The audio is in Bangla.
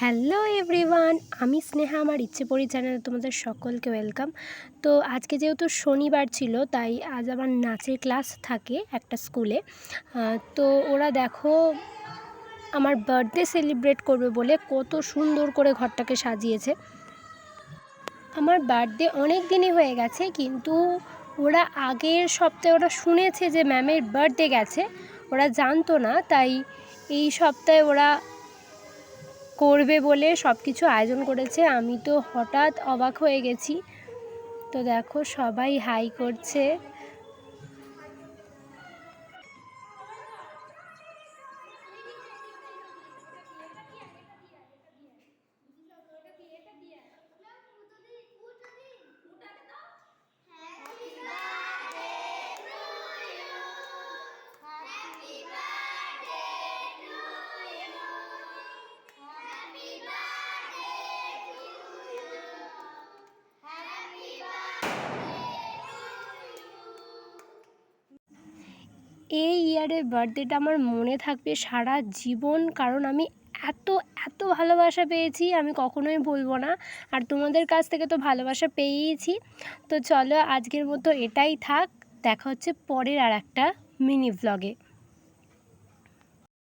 হ্যালো এভরিওয়ান, আমি স্নেহা। আমার ইচ্ছে পড়ি চ্যানেলে তোমাদের সকলকে ওয়েলকাম। তো আজকে যেহেতু শনিবার ছিল, তাই আজ আমার নাচের ক্লাস থাকে একটা স্কুলে। তো ওরা দেখো আমার বার্থডে সেলিব্রেট করবে বলে কত সুন্দর করে ঘরটাকে সাজিয়েছে। আমার বার্থডে অনেক দিনই হয়ে গেছে, কিন্তু ওরা আগের সপ্তাহে ওরা শুনেছে যে ম্যামের বার্থডে গেছে, ওরা জানতো না। তাই এই সপ্তাহে ওরা করবে বলে সব কিছু আয়োজন করেছে। আমি তো হঠাৎ অবাক হয়ে গেছি। তো দেখো সবাই হাই করছে। এই ইয়ারের বার্থডেটা আমার মনে থাকবে সারা জীবন, কারণ আমি এত এত ভালোবাসা পেয়েছি, আমি কখনোই ভুলবো না। আর তোমাদের কাছ থেকে তো ভালোবাসা পেয়েইছি। তো চলো আজকের মতো এটাই থাক, দেখা হচ্ছে পরের আর একটা মিনি ভ্লগে।